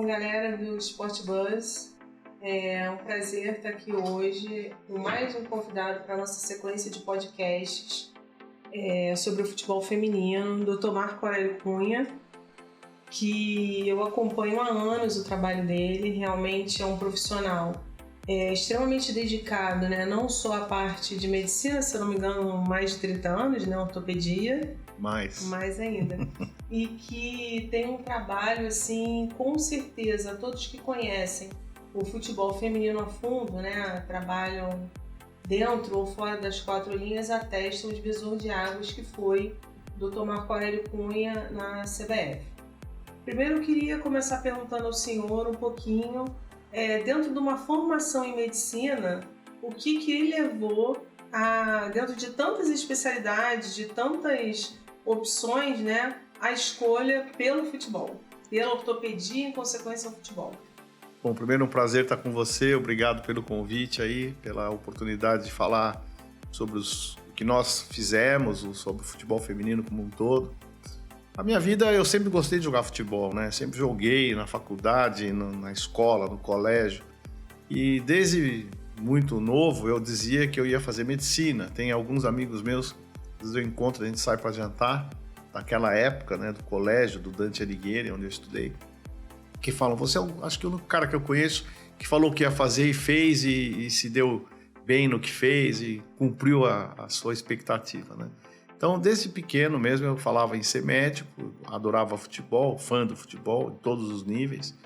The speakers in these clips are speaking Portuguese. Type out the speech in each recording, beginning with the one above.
galera do Sport Buzz. É um prazer estar aqui hoje com mais um convidado para a nossa sequência de podcasts sobre o futebol feminino, Dr. Marco Aurélio Cunha, que eu acompanho há anos o trabalho dele. Realmente é um profissional extremamente dedicado, né? Não só a parte de medicina, se eu não me engano, mais de 30 anos, né? Ortopedia. Mais ainda. E que tem um trabalho, assim, com certeza, todos que conhecem o futebol feminino a fundo, né? Trabalham dentro ou fora das quatro linhas, atestam o divisor de águas que foi o Dr. Marco Aurélio Cunha na CBF. Primeiro eu queria começar perguntando ao senhor um pouquinho, dentro de uma formação em medicina, o que lhe levou a, dentro de tantas especialidades, de tantas opções, né, a escolha pelo futebol, pela ortopedia e, em consequência, o futebol. Bom, primeiro um prazer estar com você, obrigado pelo convite aí, pela oportunidade de falar sobre o que nós fizemos, sobre o futebol feminino como um todo. A minha vida, eu sempre gostei de jogar futebol, né? Sempre joguei na faculdade, na escola, no colégio. E desde muito novo eu dizia que eu ia fazer medicina. Tem alguns amigos meus, às vezes eu encontro, a gente sai para jantar, naquela época, né, do colégio, do Dante Alighieri, onde eu estudei, que falam, você é acho que o único cara que eu conheço que falou que ia fazer e fez e se deu bem no que fez e cumpriu a sua expectativa, né? Então, desde pequeno mesmo, eu falava em ser médico, adorava futebol, fã do futebol, em todos os níveis.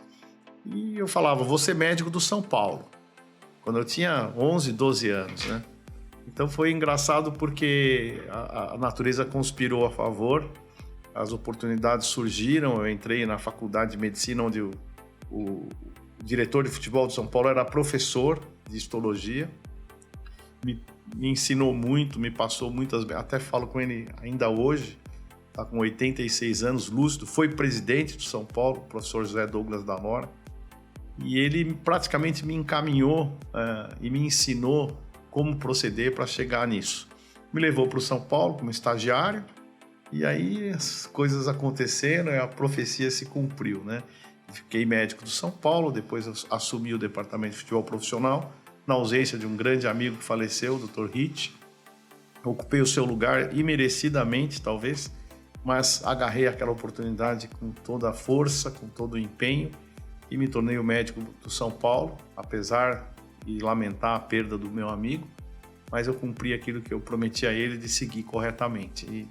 E eu falava, vou ser médico do São Paulo, quando eu tinha 11, 12 anos, né? Então, foi engraçado porque a natureza conspirou a favor, as oportunidades surgiram, eu entrei na faculdade de medicina, onde o diretor de futebol do São Paulo era professor de histologia, me ensinou muito, me passou muitas... Até falo com ele ainda hoje, está com 86 anos, lúcido, foi presidente do São Paulo, o professor José Douglas da Nora, e ele praticamente me encaminhou e me ensinou como proceder para chegar nisso. Me levou para o São Paulo como estagiário, e aí as coisas aconteceram e a profecia se cumpriu, né? Fiquei médico do São Paulo, depois eu assumi o departamento de futebol profissional, na ausência de um grande amigo que faleceu, o Dr. Hitch. Ocupei o seu lugar imerecidamente, talvez, mas agarrei aquela oportunidade com toda a força, com todo o empenho e me tornei o médico do São Paulo, apesar de lamentar a perda do meu amigo, mas eu cumpri aquilo que eu prometi a ele de seguir corretamente. E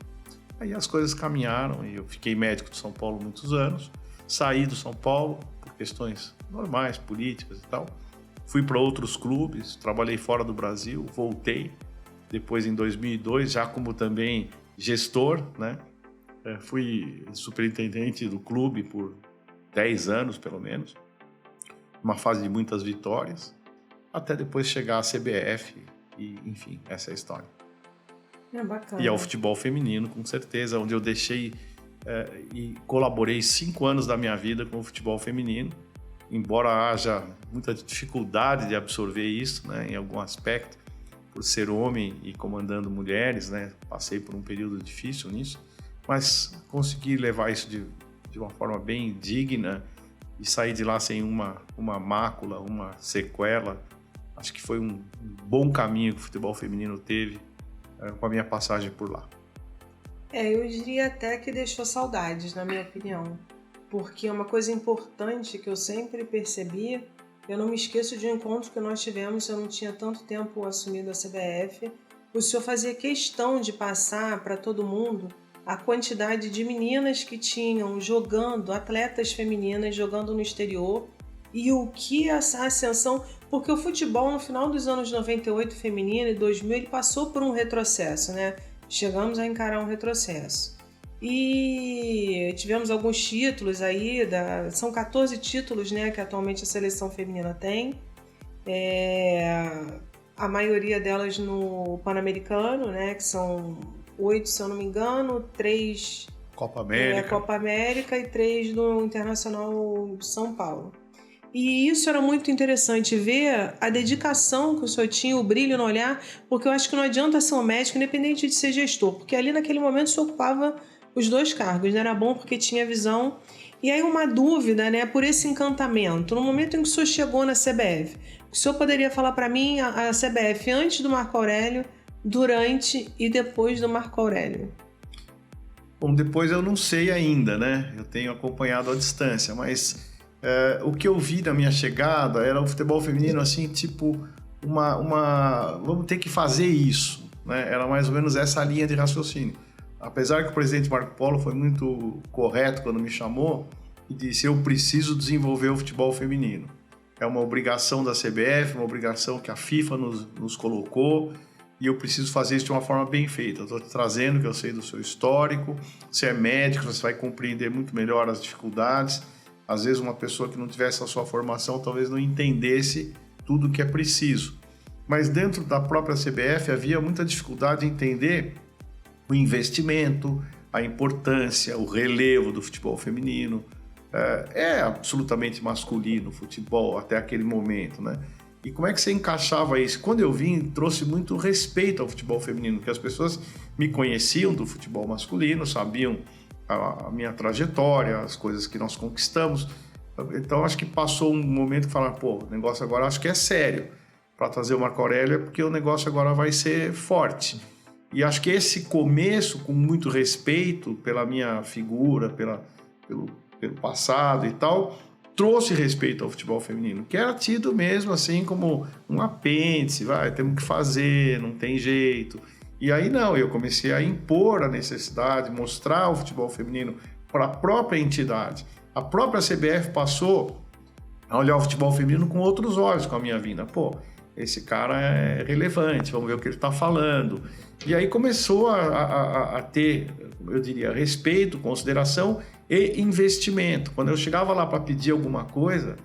aí as coisas caminharam e eu fiquei médico do São Paulo muitos anos, saí do São Paulo por questões normais, políticas e tal. Fui para outros clubes, trabalhei fora do Brasil, voltei. Depois, em 2002, já como também gestor, né? Fui superintendente do clube por 10 anos, pelo menos. Uma fase de muitas vitórias, até depois chegar à CBF e, enfim, essa é a história. É bacana. E ao futebol feminino, com certeza, onde eu deixei e colaborei 5 anos da minha vida com o futebol feminino. Embora haja muita dificuldade de absorver isso, né, em algum aspecto, por ser homem e comandando mulheres, né, passei por um período difícil nisso, mas consegui levar isso de uma forma bem digna e sair de lá sem uma mácula, uma sequela. Acho que foi um bom caminho que o futebol feminino teve com a minha passagem por lá. Eu diria até que deixou saudades, na minha opinião. Porque é uma coisa importante que eu sempre percebi, eu não me esqueço de um encontro que nós tivemos, eu não tinha tanto tempo assumido a CBF, o senhor fazia questão de passar para todo mundo a quantidade de meninas que tinham jogando, atletas femininas jogando no exterior, e o que essa ascensão, porque o futebol no final dos anos 98 feminino e 2000 ele passou por um retrocesso, né? Chegamos a encarar um retrocesso. E tivemos alguns títulos aí, são 14 títulos, né, que atualmente a seleção feminina tem. A maioria delas no Pan-Americano, né, que são 8, se eu não me engano, 3 Copa América e 3 no Internacional de São Paulo. E isso era muito interessante, ver a dedicação que o senhor tinha, o brilho no olhar, porque eu acho que não adianta ser um médico, independente de ser gestor, porque ali naquele momento se ocupava os dois cargos, né? Era bom porque tinha visão. E aí uma dúvida, né, por esse encantamento. No momento em que o senhor chegou na CBF, o senhor poderia falar para mim a CBF antes do Marco Aurélio, durante e depois do Marco Aurélio? Bom, depois eu não sei ainda, né? Eu tenho acompanhado à distância, mas o que eu vi na minha chegada era o futebol feminino assim, tipo, vamos ter que fazer isso, né? Era mais ou menos essa linha de raciocínio. Apesar que o presidente Marco Polo foi muito correto quando me chamou e disse: eu preciso desenvolver o futebol feminino. É uma obrigação da CBF, uma obrigação que a FIFA nos colocou, e eu preciso fazer isso de uma forma bem feita. Eu estou te trazendo que eu sei do seu histórico, você é médico, você vai compreender muito melhor as dificuldades. Às vezes uma pessoa que não tivesse a sua formação talvez não entendesse tudo o que é preciso. Mas dentro da própria CBF havia muita dificuldade em entender o investimento, a importância, o relevo do futebol feminino. É absolutamente masculino o futebol até aquele momento, né? E como é que você encaixava isso? Quando eu vim, trouxe muito respeito ao futebol feminino, porque as pessoas me conheciam do futebol masculino, sabiam a minha trajetória, as coisas que nós conquistamos. Então, acho que passou um momento que falaram: pô, o negócio agora acho que é sério. Para trazer o Marco Aurélio é porque o negócio agora vai ser forte. E acho que esse começo, com muito respeito pela minha figura, pelo passado e tal, trouxe respeito ao futebol feminino, que era tido mesmo assim como um apêndice, temos que fazer, não tem jeito. E aí não, eu comecei a impor a necessidade, mostrar o futebol feminino para a própria entidade. A própria CBF passou a olhar o futebol feminino com outros olhos com a minha vinda. Pô, esse cara é relevante, vamos ver o que ele está falando. E aí começou a ter, eu diria, respeito, consideração e investimento. Quando eu chegava lá para pedir alguma coisa,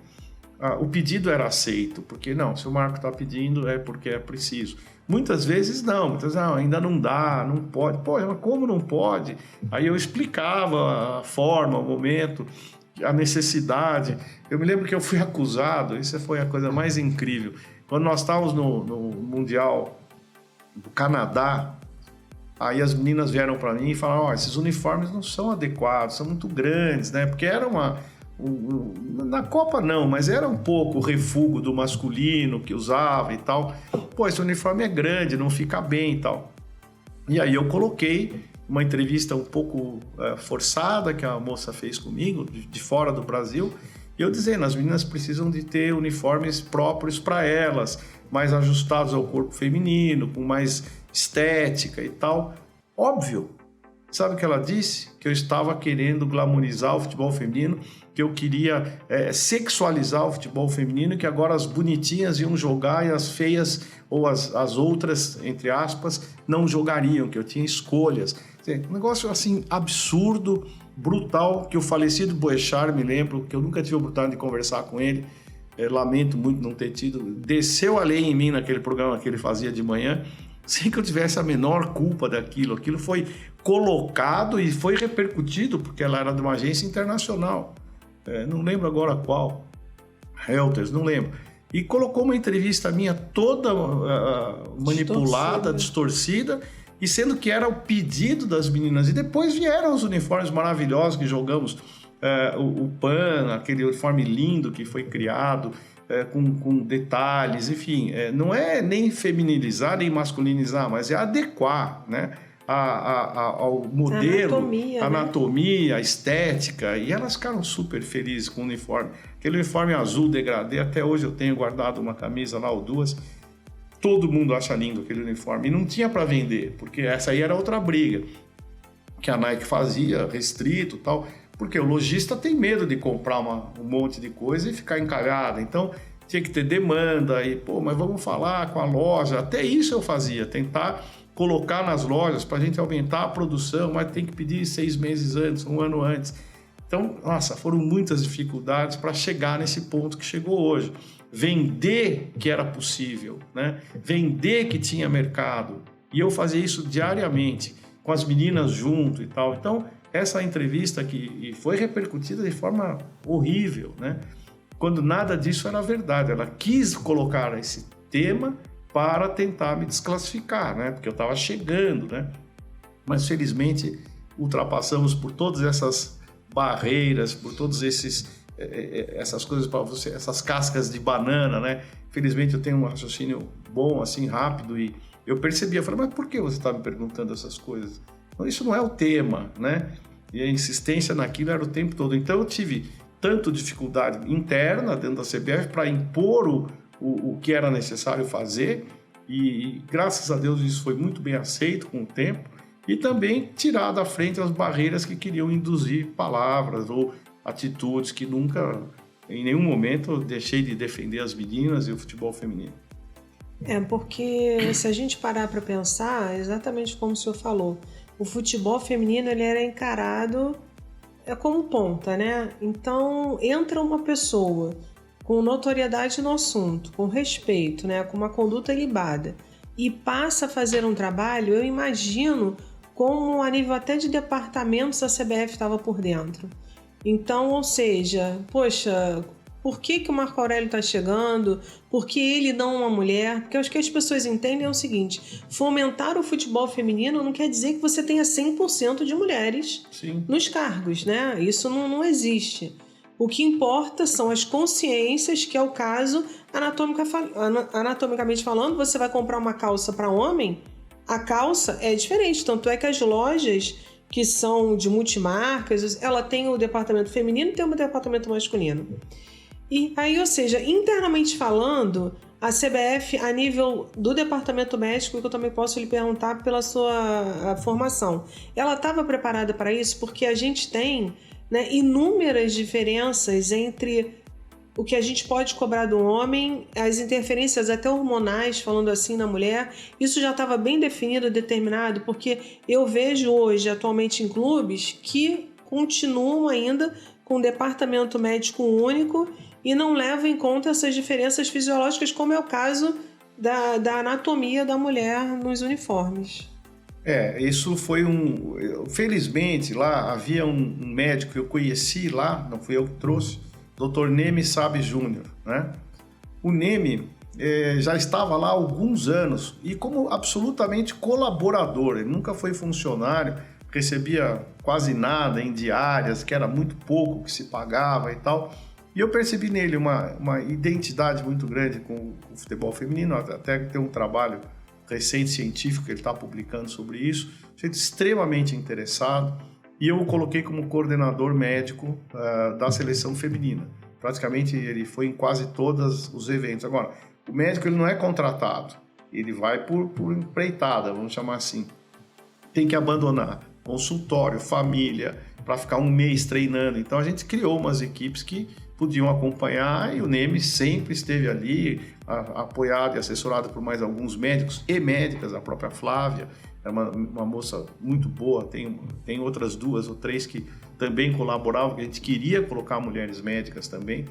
o pedido era aceito, porque não, se o Marco está pedindo é porque é preciso. Muitas vezes não, ainda não dá, não pode. Pô, mas como não pode? Aí eu explicava a forma, o momento, a necessidade. Eu me lembro que eu fui acusado, isso foi a coisa mais incrível. Quando nós estávamos no Mundial do Canadá, aí as meninas vieram para mim e falaram: esses uniformes não são adequados, são muito grandes, né? Porque era na Copa não, mas era um pouco o refúgio do masculino que usava e tal. Pô, esse uniforme é grande, não fica bem e tal. E aí eu coloquei uma entrevista um pouco forçada que a moça fez comigo, de fora do Brasil, e eu dizendo: as meninas precisam de ter uniformes próprios para elas, mais ajustados ao corpo feminino, com mais estética e tal. Óbvio. Sabe o que ela disse? Que eu estava querendo glamorizar o futebol feminino, que eu queria sexualizar o futebol feminino, que agora as bonitinhas iam jogar e as feias, ou as outras, entre aspas, não jogariam, que eu tinha escolhas. Um negócio assim absurdo, brutal, que o falecido Boechat, me lembro, que eu nunca tive a oportunidade de conversar com ele, lamento muito não ter tido, desceu a lei em mim naquele programa que ele fazia de manhã, sem que eu tivesse a menor culpa daquilo. Aquilo foi colocado e foi repercutido, porque ela era de uma agência internacional, não lembro agora qual, Reuters, não lembro, e colocou uma entrevista minha toda manipulada, distorcida, e sendo que era o pedido das meninas. E depois vieram os uniformes maravilhosos que jogamos, o PAN, aquele uniforme lindo que foi criado, com detalhes, enfim, não é nem feminilizar nem masculinizar, mas é adequar, né, ao modelo, anatomia, estética, e elas ficaram super felizes com o uniforme. Aquele uniforme azul degradê, até hoje eu tenho guardado uma camisa lá ou duas, todo mundo acha lindo aquele uniforme, e não tinha para vender, porque essa aí era outra briga que a Nike fazia, restrito e tal, porque o lojista tem medo de comprar um monte de coisa e ficar encalhado. Então, tinha que ter demanda. E, mas vamos falar com a loja. Até isso eu fazia, tentar colocar nas lojas para a gente aumentar a produção, mas tem que pedir 6 meses antes, 1 ano antes. Então, nossa, foram muitas dificuldades para chegar nesse ponto que chegou hoje. Vender que era possível, né? Vender que tinha mercado. E eu fazia isso diariamente, com as meninas junto e tal. Então, essa entrevista que foi repercutida de forma horrível, né? Quando nada disso era verdade. Ela quis colocar esse tema para tentar me desclassificar, né? Porque eu estava chegando, né? Mas felizmente ultrapassamos por todas essas barreiras, por todos essas coisas para você, essas cascas de banana, né? Felizmente eu tenho um raciocínio bom, assim, rápido, e eu percebi, eu falei, mas por que você está me perguntando essas coisas? Então, isso não é o tema, né? E a insistência naquilo era o tempo todo. Então eu tive tanto dificuldade interna dentro da CBF para impor o que era necessário fazer, e graças a Deus isso foi muito bem aceito com o tempo, e também tirar da frente as barreiras que queriam induzir palavras ou atitudes que nunca, em nenhum momento, eu deixei de defender as meninas e o futebol feminino. Porque se a gente parar para pensar, exatamente como o senhor falou, o futebol feminino ele era encarado como ponta, né? Então entra uma pessoa com notoriedade no assunto, com respeito, né? Com uma conduta ilibada, e passa a fazer um trabalho, eu imagino como a nível até de departamentos a CBF estava por dentro. Então, ou seja, poxa, por que o Marco Aurélio está chegando? Por que ele não uma mulher? Porque eu acho que as pessoas entendem é o seguinte, fomentar o futebol feminino não quer dizer que você tenha 100% de mulheres Sim. nos cargos, né? Isso não existe. O que importa são as consciências, que é o caso, anatomicamente falando, você vai comprar uma calça para homem, a calça é diferente, tanto é que as lojas que são de multimarcas, ela tem o departamento feminino e tem o departamento masculino. E aí, ou seja, internamente falando, a CBF, a nível do departamento médico, que eu também posso lhe perguntar pela sua formação, ela estava preparada para isso? Porque a gente tem, né, inúmeras diferenças entre o que a gente pode cobrar do homem, as interferências até hormonais, falando assim, na mulher, isso já estava bem definido, determinado, porque eu vejo hoje, atualmente em clubes, que continuam ainda com um departamento médico único e não levam em conta essas diferenças fisiológicas, como é o caso da anatomia da mulher nos uniformes. Isso foi felizmente, lá havia um médico que eu conheci lá, não fui eu que trouxe, Dr. Neme Sabe Júnior, né? O Neme já estava lá há alguns anos e como absolutamente colaborador, ele nunca foi funcionário, recebia quase nada em diárias, que era muito pouco que se pagava e tal. E eu percebi nele uma identidade muito grande com o futebol feminino, até tem um trabalho recente científico que ele está publicando sobre isso, gente extremamente interessado. E eu o coloquei como coordenador médico da seleção feminina. Praticamente ele foi em quase todos os eventos. Agora, o médico ele não é contratado, ele vai por empreitada, vamos chamar assim. Tem que abandonar consultório, família, para ficar um mês treinando. Então a gente criou umas equipes que podiam acompanhar e o Neme sempre esteve ali, apoiado e assessorado por mais alguns médicos e médicas, a própria Flávia. É uma moça muito boa, tem outras 2 ou 3 que também colaboravam, que a gente queria colocar mulheres médicas também,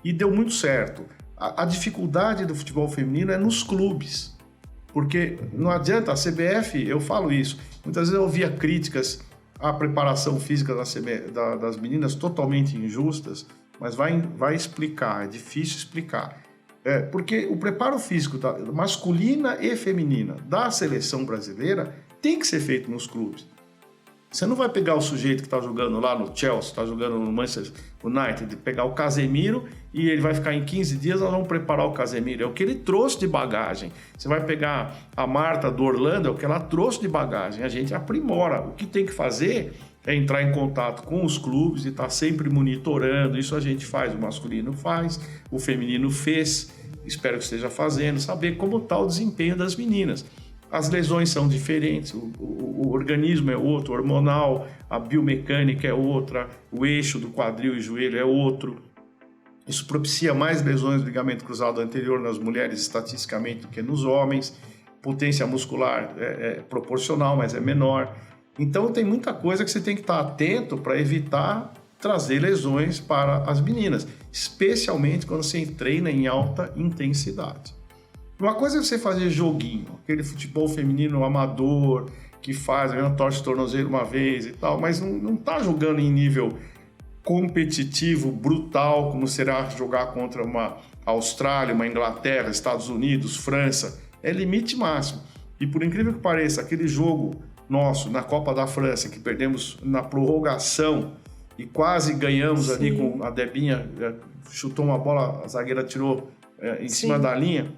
e deu muito certo. A dificuldade do futebol feminino é nos clubes, porque não adianta, a CBF, eu falo isso, muitas vezes eu ouvia críticas à preparação física das meninas totalmente injustas, mas vai explicar, é difícil explicar. Porque o preparo físico masculina e feminina da seleção brasileira tem que ser feito nos clubes. Você não vai pegar o sujeito que está jogando lá no Chelsea, está jogando no Manchester United, pegar o Casemiro e ele vai ficar em 15 dias, nós vamos preparar o Casemiro. É o que ele trouxe de bagagem. Você vai pegar a Marta do Orlando, é o que ela trouxe de bagagem. A gente aprimora. O que tem que fazer é entrar em contato com os clubes e estar sempre monitorando. Isso a gente faz, o masculino faz, o feminino fez, espero que esteja fazendo, saber como está o desempenho das meninas. As lesões são diferentes, o organismo é outro, o hormonal, a biomecânica é outra, o eixo do quadril e joelho é outro. Isso propicia mais lesões do ligamento cruzado anterior nas mulheres estatisticamente do que nos homens. Potência muscular é proporcional, mas é menor. Então tem muita coisa que você tem que estar atento para evitar trazer lesões para as meninas, especialmente quando você treina em alta intensidade. Uma coisa é você fazer joguinho, aquele futebol feminino amador, que faz, torce o tornozelo uma vez e tal, mas não está jogando em nível competitivo, brutal, como será jogar contra uma Austrália, uma Inglaterra, Estados Unidos, França. É limite máximo. E por incrível que pareça, aquele jogo nosso na Copa da França, que perdemos na prorrogação e quase ganhamos ali com a Debinha, chutou uma bola, a zagueira tirou em cima da linha.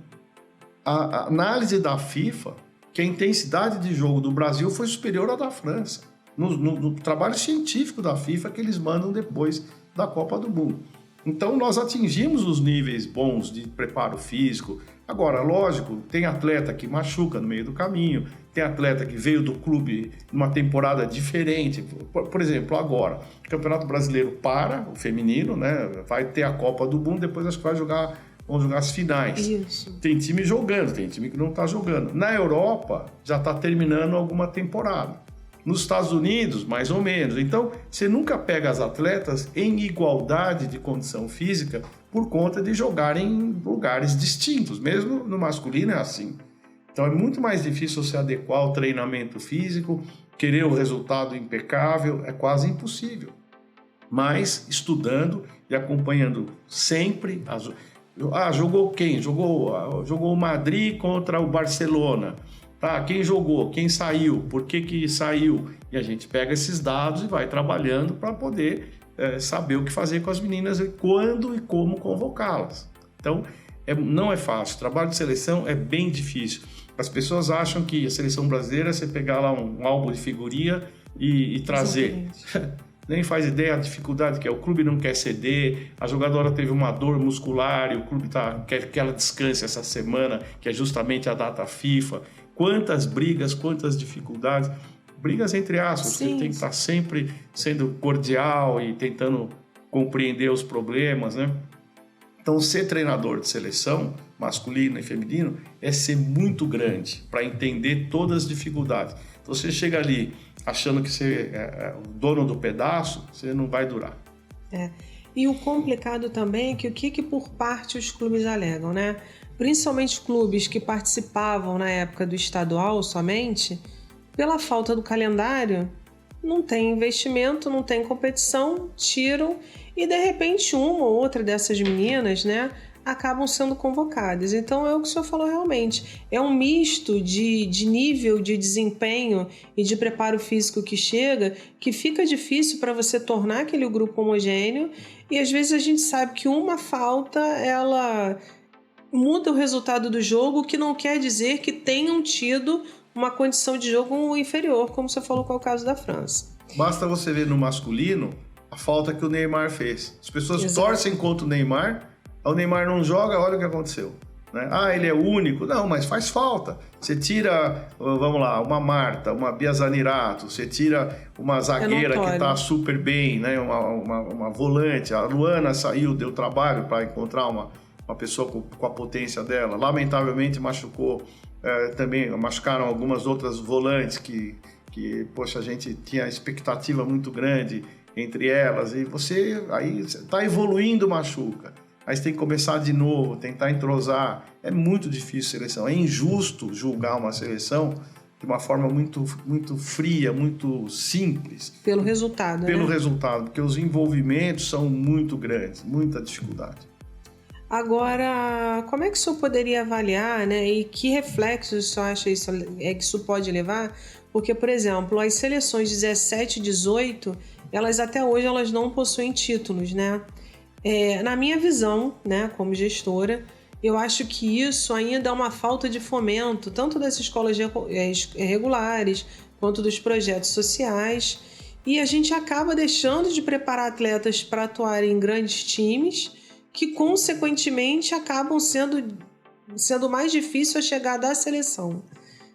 A análise da FIFA, que a intensidade de jogo do Brasil foi superior à da França, no trabalho científico da FIFA que eles mandam depois da Copa do Mundo. Então nós atingimos os níveis bons de preparo físico. Agora, lógico, tem atleta que machuca no meio do caminho, tem atleta que veio do clube numa temporada diferente. Por exemplo, agora, o Campeonato Brasileiro para, o feminino, né? Vai ter a Copa do Mundo, depois acho que vão jogar as finais. Isso. Tem time jogando, tem time que não está jogando. Na Europa, já está terminando alguma temporada. Nos Estados Unidos, mais ou menos. Então, você nunca pega as atletas em igualdade de condição física por conta de jogarem em lugares distintos. Mesmo no masculino é assim. Então, é muito mais difícil se adequar ao treinamento físico, querer o resultado impecável, é quase impossível. Mas, estudando e acompanhando sempre... jogou quem? Jogou o Madrid contra o Barcelona. Tá, quem jogou, quem saiu, por que saiu? E a gente pega esses dados e vai trabalhando para poder saber o que fazer com as meninas e quando e como convocá-las. Então, não é fácil. O trabalho de seleção é bem difícil. As pessoas acham que a seleção brasileira é você pegar lá um álbum de figurinha e trazer. Nem faz ideia da dificuldade que é. O clube não quer ceder, a jogadora teve uma dor muscular e o clube quer que ela descanse essa semana, que é justamente a data FIFA. Quantas brigas, quantas dificuldades, brigas entre aspas, porque tem que estar sempre sendo cordial e tentando compreender os problemas, né? Então, ser treinador de seleção, masculino e feminino, é ser muito grande para entender todas as dificuldades. Então, você chega ali achando que você é o dono do pedaço, você não vai durar. E o complicado também é que o que por parte os clubes alegam, né? Principalmente clubes que participavam na época do estadual somente, pela falta do calendário, não tem investimento, não tem competição, tiram e de repente uma ou outra dessas meninas, né, acabam sendo convocadas. Então é o que o senhor falou realmente, é um misto de nível de desempenho e de preparo físico que chega, que fica difícil para você tornar aquele grupo homogêneo e às vezes a gente sabe que uma falta, ela muda o resultado do jogo, que não quer dizer que tenham tido uma condição de jogo inferior, como você falou com o caso da França. Basta você ver no masculino a falta que o Neymar fez. As pessoas torcem contra o Neymar não joga, olha o que aconteceu. Né? Ele é único. Não, mas faz falta. Você tira, vamos lá, uma Marta, uma Bia Zanerato, você tira uma zagueira que está super bem, né? uma volante. A Luana saiu, deu trabalho para encontrar uma pessoa com a potência dela. Lamentavelmente machucou, também machucaram algumas outras volantes que, poxa, a gente tinha expectativa muito grande entre elas. E você aí está evoluindo, machuca. Aí você tem que começar de novo, tentar entrosar. É muito difícil seleção. É injusto julgar uma seleção de uma forma muito, muito fria, muito simples. Pelo resultado, Pelo resultado, porque os envolvimentos são muito grandes, muita dificuldade. Agora, como é que o senhor poderia avaliar, né? E que reflexos o senhor acha que isso pode levar? Porque, por exemplo, as seleções 17 e 18, elas até hoje elas não possuem títulos, né? Na minha visão, né, como gestora, eu acho que isso ainda é uma falta de fomento, tanto das escolas regulares, quanto dos projetos sociais. E a gente acaba deixando de preparar atletas para atuarem em grandes times, que consequentemente acabam sendo mais difícil a chegada à seleção.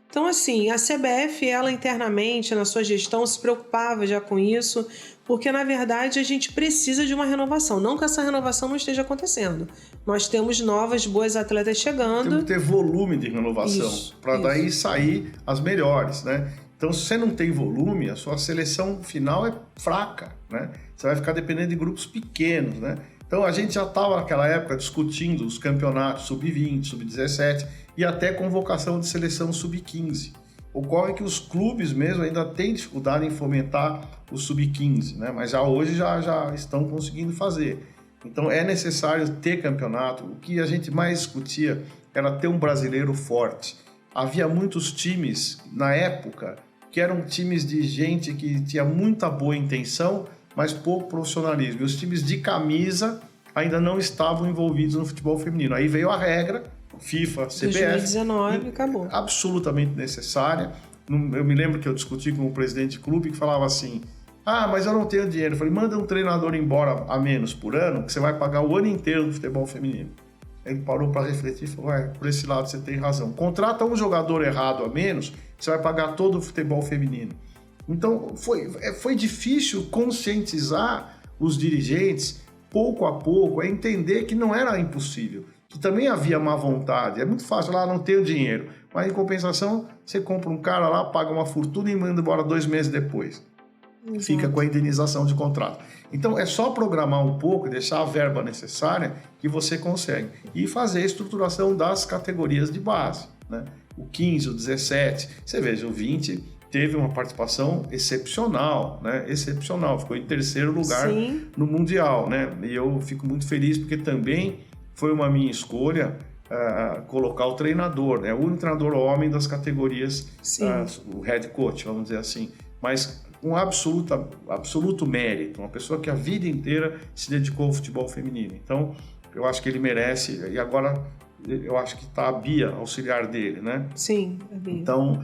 Então, assim, a CBF, ela internamente, na sua gestão, se preocupava já com isso, porque, na verdade, a gente precisa de uma renovação. Não que essa renovação não esteja acontecendo. Nós temos novas, boas atletas chegando. Temos que ter volume de renovação, para daí sair as melhores, né? Então, se você não tem volume, a sua seleção final é fraca, né? Você vai ficar dependendo de grupos pequenos, né? Então, a gente já estava naquela época discutindo os campeonatos sub-20, sub-17 e até convocação de seleção sub-15. Ocorre que os clubes mesmo ainda têm dificuldade em fomentar o sub-15, né? Mas já hoje já estão conseguindo fazer. Então, é necessário ter campeonato. O que a gente mais discutia era ter um brasileiro forte. Havia muitos times, na época, que eram times de gente que tinha muita boa intenção, mas pouco profissionalismo. E os times de camisa ainda não estavam envolvidos no futebol feminino. Aí veio a regra, FIFA, CBF. 2019, acabou. Absolutamente necessária. Eu me lembro que eu discuti com o presidente de clube que falava assim, mas eu não tenho dinheiro. Eu falei, manda um treinador embora a menos por ano, que você vai pagar o ano inteiro do futebol feminino. Ele parou para refletir e falou, por esse lado você tem razão. Contrata um jogador errado a menos, você vai pagar todo o futebol feminino. Então, foi difícil conscientizar os dirigentes, pouco a pouco, a entender que não era impossível, que também havia má vontade. É muito fácil, não tenho dinheiro. Mas, em compensação, você compra um cara lá, paga uma fortuna e manda embora 2 meses depois. Exato. Fica com a indenização de contrato. Então, é só programar um pouco, deixar a verba necessária que você consegue. E fazer a estruturação das categorias de base, né? O 15, o 17, você veja, o 20 teve uma participação excepcional, né? Excepcional, ficou em 3º lugar Sim. no Mundial, né? E eu fico muito feliz porque também foi uma minha escolha colocar o treinador, né? O único treinador homem das categorias, o head coach, vamos dizer assim, mas com absoluto mérito, uma pessoa que a vida inteira se dedicou ao futebol feminino. Então, eu acho que ele merece, e agora eu acho que está a Bia, auxiliar dele, né? Sim, a Bia. Então,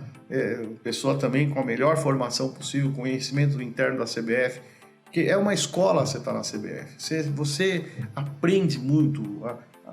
pessoa também com a melhor formação possível, conhecimento interno da CBF, que é uma escola você está na CBF. Você aprende muito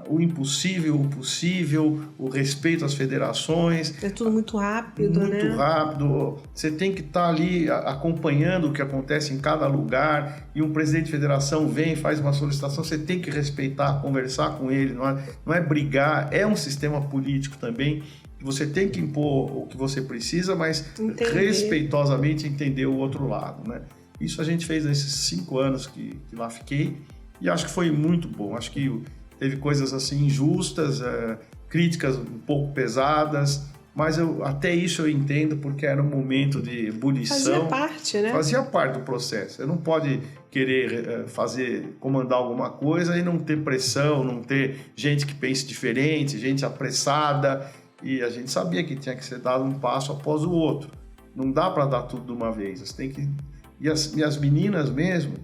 o impossível, o possível, o respeito às federações. É tudo muito rápido, né? Muito rápido. Você tem que estar ali acompanhando o que acontece em cada lugar, e um presidente de federação vem e faz uma solicitação, você tem que respeitar, conversar com ele, não é brigar, é um sistema político também, que você tem que impor o que você precisa, mas respeitosamente entender o outro lado, né? Isso a gente fez nesses 5 anos que lá fiquei, e acho que foi muito bom. Acho que teve coisas assim injustas, críticas um pouco pesadas, mas até isso eu entendo, porque era um momento de ebulição. Fazia parte, né? Fazia parte do processo. Você não pode querer comandar alguma coisa e não ter pressão, não ter gente que pense diferente, gente apressada. E a gente sabia que tinha que ser dado um passo após o outro. Não dá para dar tudo de uma vez. Você tem que... E as meninas mesmo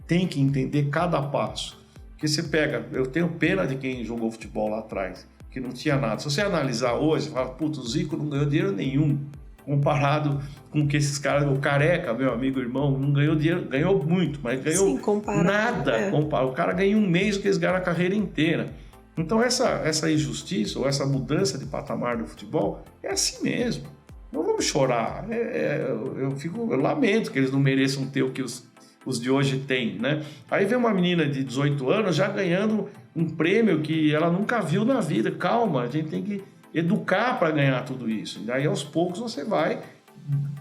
têm que entender cada passo. Porque você pega... Eu tenho pena de quem jogou futebol lá atrás, que não tinha nada. Se você analisar hoje, você fala, o Zico não ganhou dinheiro nenhum, comparado com que esses caras... O Careca, meu amigo, irmão, não ganhou dinheiro, ganhou muito, mas ganhou nada. O cara ganhou um mês que eles ganharam a carreira inteira. Então essa injustiça ou essa mudança de patamar do futebol é assim mesmo. Não vamos chorar. Eu lamento que eles não mereçam ter o que os de hoje têm, né? Aí vem uma menina de 18 anos já ganhando um prêmio que ela nunca viu na vida. Calma, a gente tem que educar para ganhar tudo isso. E aí aos poucos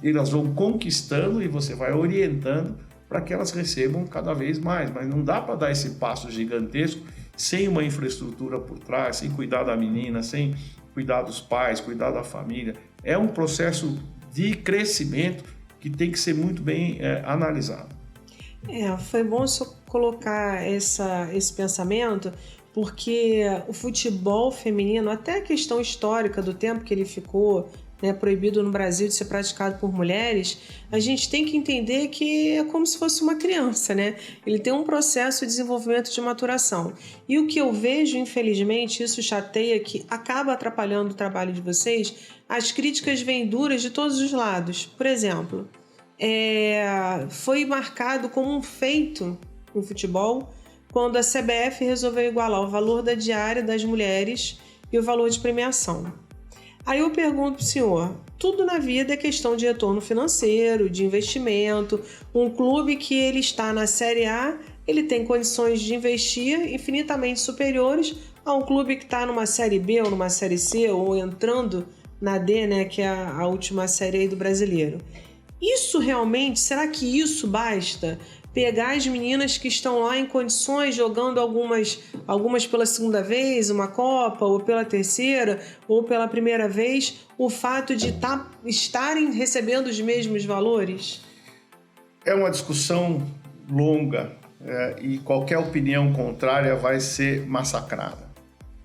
elas vão conquistando e você vai orientando para que elas recebam cada vez mais. Mas não dá para dar esse passo gigantesco sem uma infraestrutura por trás, sem cuidar da menina, sem cuidar dos pais, cuidar da família. É um processo de crescimento que tem que ser muito bem analisado. Foi bom só colocar esse pensamento, porque o futebol feminino, até a questão histórica do tempo que ele ficou proibido no Brasil de ser praticado por mulheres, a gente tem que entender que é como se fosse uma criança, né? Ele tem um processo de desenvolvimento de maturação. E o que eu vejo, infelizmente, isso chateia, que acaba atrapalhando o trabalho de vocês, as críticas vêm duras de todos os lados. Por exemplo, foi marcado como um feito no futebol quando a CBF resolveu igualar o valor da diária das mulheres e o valor de premiação. Aí eu pergunto pro senhor, tudo na vida é questão de retorno financeiro, de investimento. Um clube que ele está na Série A, ele tem condições de investir infinitamente superiores a um clube que está numa Série B ou numa Série C ou entrando na D, né, que é a última série aí do brasileiro. Isso realmente, será que isso basta? Pegar as meninas que estão lá em condições, jogando algumas pela segunda vez, uma Copa, ou pela terceira, ou pela primeira vez, o fato de estarem recebendo os mesmos valores? É uma discussão longa e qualquer opinião contrária vai ser massacrada.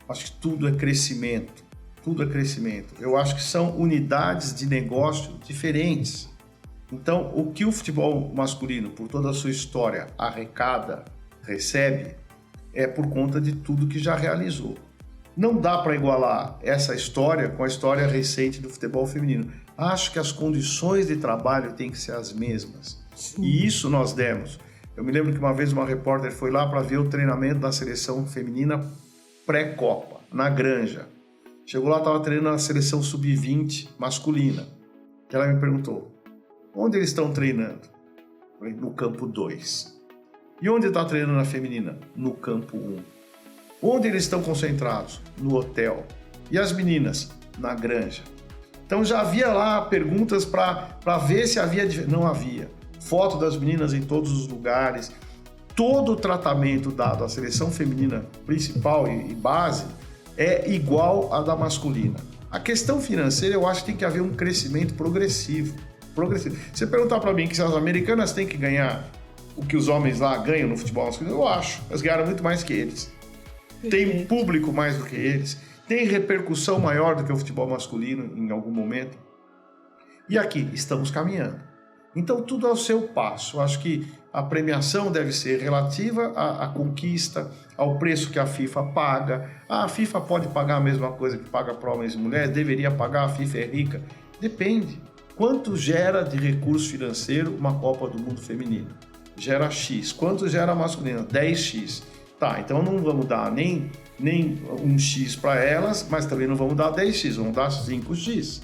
Acho que tudo é crescimento. tudo é crescimento. Eu acho que são unidades de negócio diferentes. Então, o que o futebol masculino, por toda a sua história, arrecada, recebe, é por conta de tudo que já realizou. Não dá para igualar essa história com a história recente do futebol feminino. Acho que as condições de trabalho têm que ser as mesmas. Sim. E isso nós demos. Eu me lembro que uma vez uma repórter foi lá para ver o treinamento da seleção feminina pré-Copa, na Granja. Chegou lá, estava treinando a seleção sub-20 masculina. Ela me perguntou, onde eles estão treinando? Eu falei, no campo 2. E onde está treinando a feminina? No campo 1. Onde eles estão concentrados? No hotel. E as meninas? Na Granja. Então já havia lá perguntas para ver se havia... Não havia. Foto das meninas em todos os lugares. Todo o tratamento dado à seleção feminina principal e base é igual à da masculina. A questão financeira, eu acho que tem que haver um crescimento progressivo. Você perguntar para mim que se as americanas têm que ganhar o que os homens lá ganham no futebol masculino, eu acho. Elas ganharam muito mais que eles. Tem público mais do que eles. Tem repercussão maior do que o futebol masculino em algum momento. E aqui, estamos caminhando. Então, tudo ao seu passo. Eu acho que a premiação deve ser relativa à conquista, ao preço que a FIFA paga. A FIFA pode pagar a mesma coisa que paga para homens e mulheres? Deveria pagar, a FIFA é rica? Depende. Quanto gera de recurso financeiro uma Copa do Mundo feminino? Gera X. Quanto gera masculina? 10X. Tá, então não vamos dar nem um X para elas, mas também não vamos dar 10X, vamos dar 5X.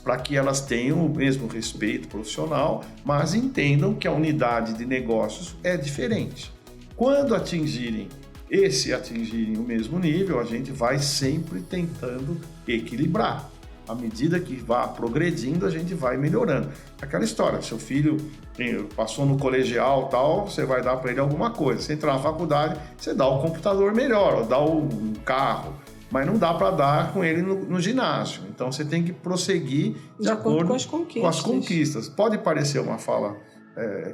Para que elas tenham o mesmo respeito profissional, mas entendam que a unidade de negócios é diferente. Quando atingirem o mesmo nível, a gente vai sempre tentando equilibrar. À medida que vá progredindo, a gente vai melhorando. Aquela história, seu filho passou no colegial tal, você vai dar para ele alguma coisa. Se entrar na faculdade, você dá o computador melhor, ou dá um carro. Mas não dá para dar com ele no ginásio. Então você tem que prosseguir de acordo com as conquistas. Pode parecer uma fala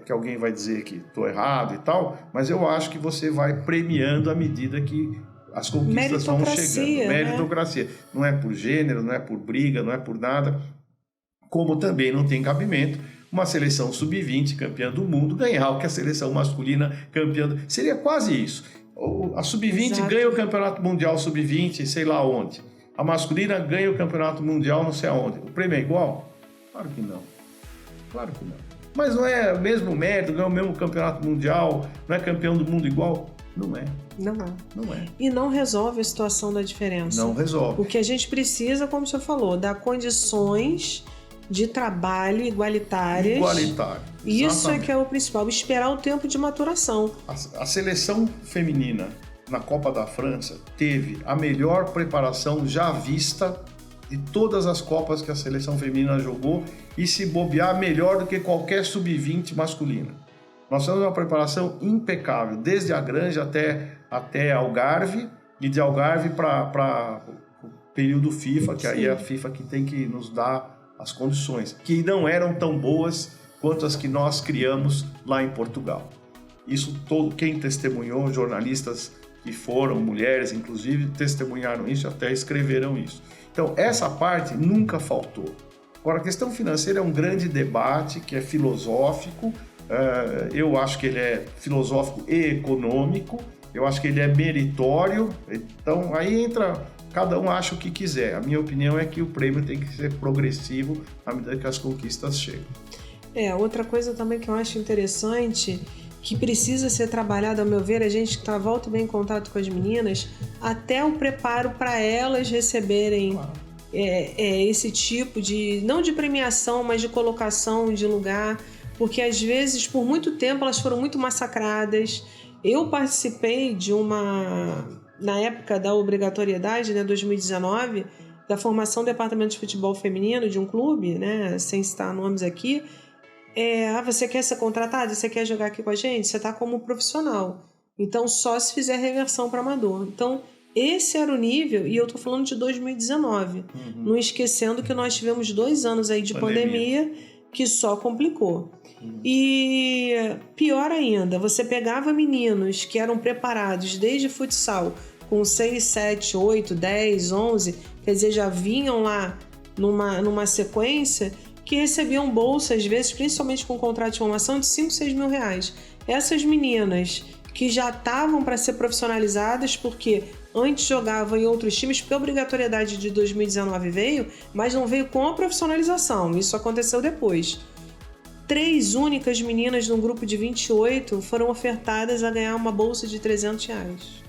que alguém vai dizer que estou errado e tal, mas eu acho que você vai premiando à medida que as conquistas vão chegando. Meritocracia. Não é por gênero, não é por briga, não é por nada. Como também não tem cabimento uma seleção sub-20 campeã do mundo ganhar o que a seleção masculina campeã. Seria quase isso. A sub-20 ganha o campeonato mundial sub-20, sei lá onde. A masculina ganha o campeonato mundial não sei aonde. O prêmio é igual? Claro que não. Claro que não. Mas não é o mesmo mérito, ganha o mesmo campeonato mundial, não é campeão do mundo igual? Não é. Não é. E não resolve a situação da diferença. Não resolve. O que a gente precisa, como o senhor falou, dar condições de trabalho igualitárias. Isso é que é o principal, esperar o tempo de maturação. A seleção feminina na Copa da França teve a melhor preparação já vista de todas as Copas que a seleção feminina jogou e, se bobear, melhor do que qualquer sub-20 masculina. Nós temos uma preparação impecável, desde a Granja até Algarve, e de Algarve para o período FIFA, que aí é a FIFA que tem que nos dar as condições, que não eram tão boas quanto as que nós criamos lá em Portugal. Isso quem testemunhou, jornalistas que foram, mulheres inclusive, testemunharam isso, até escreveram isso. Então, essa parte nunca faltou. Agora, a questão financeira é um grande debate que é filosófico. Eu acho que ele é filosófico e econômico, eu acho que ele é meritório, então aí entra, cada um acha o que quiser. A minha opinião é que o prêmio tem que ser progressivo à medida que as conquistas chegam. Outra coisa também que eu acho interessante, que precisa ser trabalhada, ao meu ver, a gente que volta bem em contato com as meninas, até o preparo para elas receberem esse tipo de, não de premiação, mas de colocação de lugar, porque às vezes, por muito tempo, elas foram muito massacradas. Eu participei de na época da obrigatoriedade, 2019, da formação do departamento de futebol feminino de um clube, sem citar nomes aqui. Você quer ser contratado? Você quer jogar aqui com a gente? Você está como profissional. Então, só se fizer reversão para amador. Então, esse era o nível, e eu estou falando de 2019. Não esquecendo que nós tivemos 2 anos aí de pandemia que só complicou. E pior ainda, você pegava meninos que eram preparados desde futsal com 6, 7, 8, 10, 11, quer dizer, já vinham lá numa sequência que recebiam bolsa, às vezes, principalmente com contrato de formação, de 5, 6 mil reais. Essas meninas que já estavam para ser profissionalizadas, porque antes jogavam em outros times, porque a obrigatoriedade de 2019 veio, mas não veio com a profissionalização. Isso aconteceu depois. 3 únicas meninas num grupo de 28 foram ofertadas a ganhar uma bolsa de 300 reais.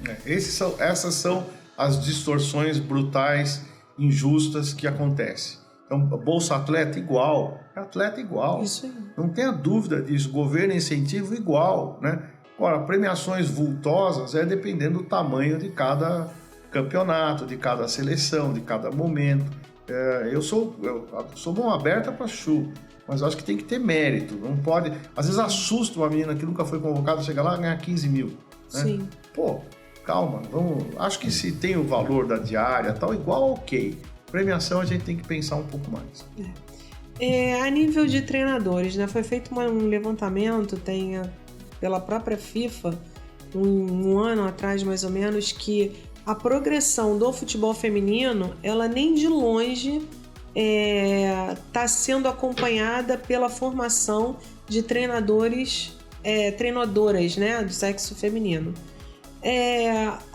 Essas são as distorções brutais, injustas que acontecem. Então, bolsa atleta igual, atleta igual. Isso aí. Não tenha dúvida disso, governo incentivo igual, né? Agora, premiações vultosas é dependendo do tamanho de cada campeonato, de cada seleção, de cada momento. Eu sou mão aberta para chuva, mas eu acho que tem que ter mérito. Não pode. Às vezes assusta uma menina que nunca foi convocada, chega lá e ganhar 15 mil. Né? Sim. Pô, calma. Acho que se tem o valor da diária tal, igual, ok. Premiação a gente tem que pensar um pouco mais. A nível de treinadores, né? Foi feito um levantamento, pela própria FIFA, um ano atrás mais ou menos, que a progressão do futebol feminino, ela nem de longe está sendo acompanhada pela formação de treinadoras, né, do sexo feminino.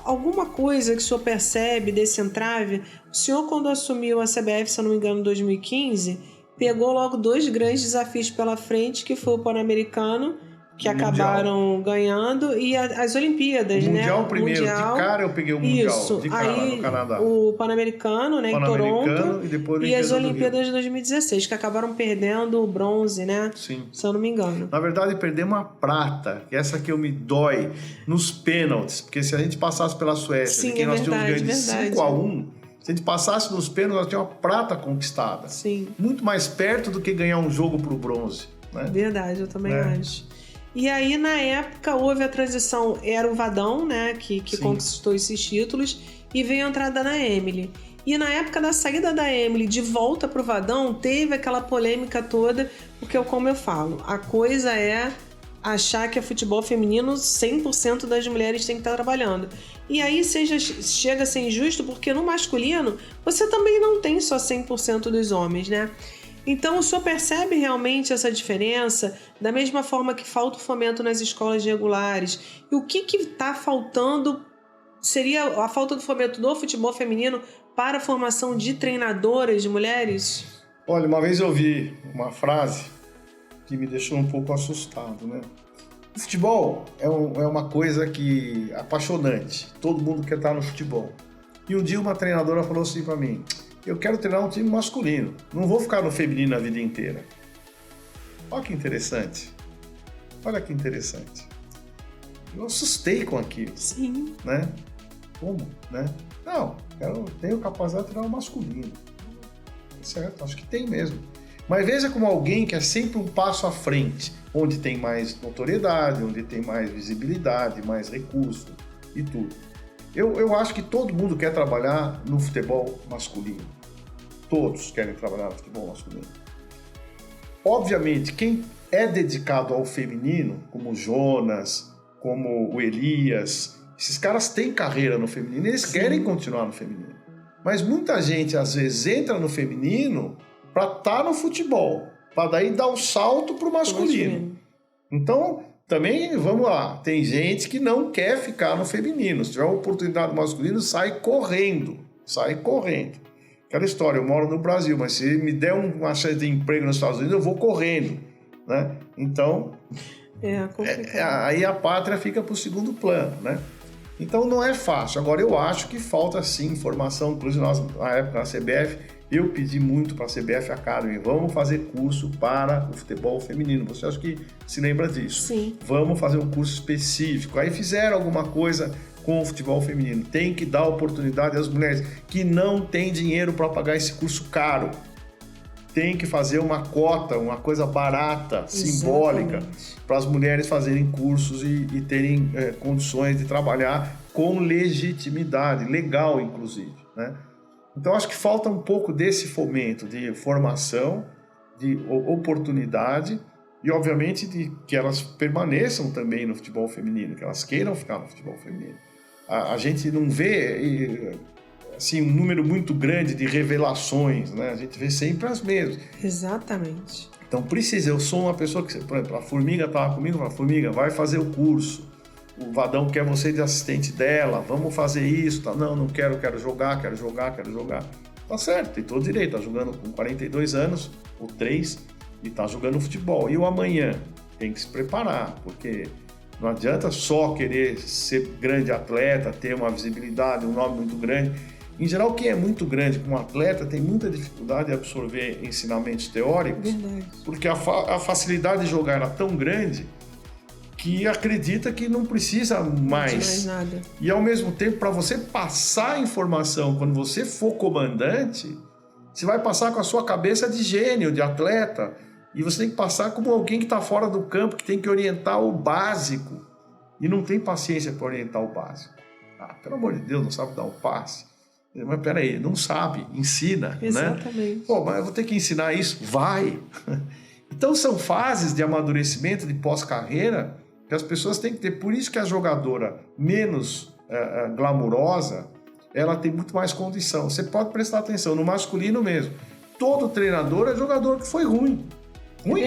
Alguma coisa que o senhor percebe desse entrave? O senhor, quando assumiu a CBF, se eu não me engano, em 2015, pegou logo 2 grandes desafios pela frente, que foi o Pan-Americano, que acabaram ganhando, e as Olimpíadas, né? Mundial primeiro, de cara eu peguei o Mundial, de cara, aí, no Canadá. O Pan-Americano, né, em Toronto, e depois e as Olimpíadas de 2016, que acabaram perdendo o bronze, né? Sim. Se eu não me engano. Na verdade, perdemos a prata, que essa que eu me dói, nos pênaltis, porque se a gente passasse pela Suécia, sim, que nós tínhamos ganho de 5-1, se a gente passasse nos pênaltis, nós tínhamos uma prata conquistada. Sim. Muito mais perto do que ganhar um jogo pro bronze. Né? Verdade, eu também acho. E aí, na época, houve a transição, era o Vadão, né, que conquistou esses títulos, e veio a entrada da Emily. E na época da saída da Emily de volta pro Vadão, teve aquela polêmica toda, porque, como eu falo, a coisa é achar que é futebol feminino, 100% das mulheres têm que estar trabalhando. E aí chega a ser injusto, porque no masculino, você também não tem só 100% dos homens, né? Então, o senhor percebe realmente essa diferença, da mesma forma que falta o fomento nas escolas regulares? E o que está faltando seria a falta do fomento do futebol feminino para a formação de treinadoras de mulheres? Olha, uma vez eu ouvi uma frase que me deixou um pouco assustado, né? O futebol é uma coisa apaixonante. Todo mundo quer estar no futebol. E um dia uma treinadora falou assim para mim: eu quero treinar um time masculino, não vou ficar no feminino a vida inteira. Olha que interessante. Olha que interessante. Eu assustei com aquilo. Sim. Né? Como? Né? Não, eu tenho capacidade de treinar um masculino. Certo, acho que tem mesmo. Mas veja como alguém que é sempre um passo à frente, onde tem mais notoriedade, onde tem mais visibilidade, mais recurso e tudo. Eu acho que todo mundo quer trabalhar no futebol masculino. Todos querem trabalhar no futebol masculino. Obviamente, quem é dedicado ao feminino, como o Jonas, como o Elias, esses caras têm carreira no feminino, eles querem continuar no feminino. Mas muita gente, às vezes, entra no feminino para estar no futebol, para daí dar o salto para o masculino. Então, também, vamos lá, tem gente que não quer ficar no feminino. Se tiver uma oportunidade no masculino, sai correndo. Aquela história, eu moro no Brasil, mas se me der uma chance de emprego nos Estados Unidos, eu vou correndo. Né? Então, aí a pátria fica para o segundo plano. Né? Então, não é fácil. Agora, eu acho que falta, sim, formação. Inclusive, na época, na CBF, eu pedi muito para a CBF Academy, vamos fazer curso para o futebol feminino. Você acha que se lembra disso? Sim. Vamos fazer um curso específico. Aí fizeram alguma coisa com o futebol feminino. Tem que dar oportunidade às mulheres que não têm dinheiro para pagar esse curso caro. Tem que fazer uma cota, uma coisa barata, simbólica, para as mulheres fazerem cursos e terem condições de trabalhar com legitimidade, legal inclusive, né? Então, acho que falta um pouco desse fomento de formação, de oportunidade e, obviamente, de que elas permaneçam também no futebol feminino, que elas queiram ficar no futebol feminino. a gente não vê assim, um número muito grande de revelações, né? A gente vê sempre as mesmas. Exatamente. Então precisa, eu sou uma pessoa que, por exemplo, a Formiga estava comigo, fala, Formiga, vai fazer o curso, o Vadão quer você de assistente dela, vamos fazer isso, tá? Não quero jogar. Tá certo, tem todo direito, tá jogando com 42 anos, ou 3, e tá jogando futebol. E o amanhã? Tem que se preparar, porque não adianta só querer ser grande atleta, ter uma visibilidade, um nome muito grande. Em geral, quem é muito grande como atleta tem muita dificuldade de absorver ensinamentos teóricos. Verdade. Porque a facilidade de jogar era tão grande que acredita que não precisa mais nada. E ao mesmo tempo, para você passar a informação, quando você for comandante, você vai passar com a sua cabeça de gênio, de atleta, e você tem que passar como alguém que está fora do campo, que tem que orientar o básico, e não tem paciência para orientar o básico. Pelo amor de Deus, não sabe dar o passe. Mas peraí, não sabe, ensina. Exatamente. Né? Pô, mas eu vou ter que ensinar isso? Vai! Então são fases de amadurecimento, de pós-carreira, que as pessoas têm que ter. Por isso que a jogadora menos glamurosa, ela tem muito mais condição. Você pode prestar atenção, no masculino mesmo. Todo treinador é jogador que foi ruim. Ruim,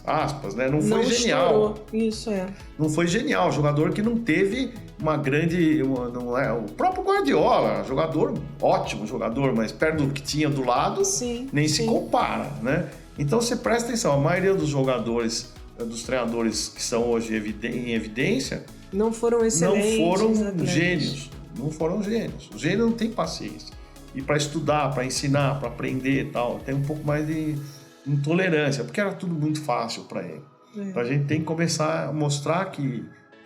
aspas, né? Não foi genial. Estourou. Isso é. Não foi genial. Jogador que não teve uma grande... não é, o próprio Guardiola, jogador, ótimo jogador, mas perto do que tinha do lado, nem se compara, né? Então você presta atenção, a maioria dos jogadores, dos treinadores que estão hoje em evidência... Não foram excelentes. Não foram gênios. Não foram gênios. O gênio não tem paciência. E para estudar, para ensinar, para aprender e tal, tem um pouco mais de intolerância, porque era tudo muito fácil para ele. Então a gente tem que começar a mostrar que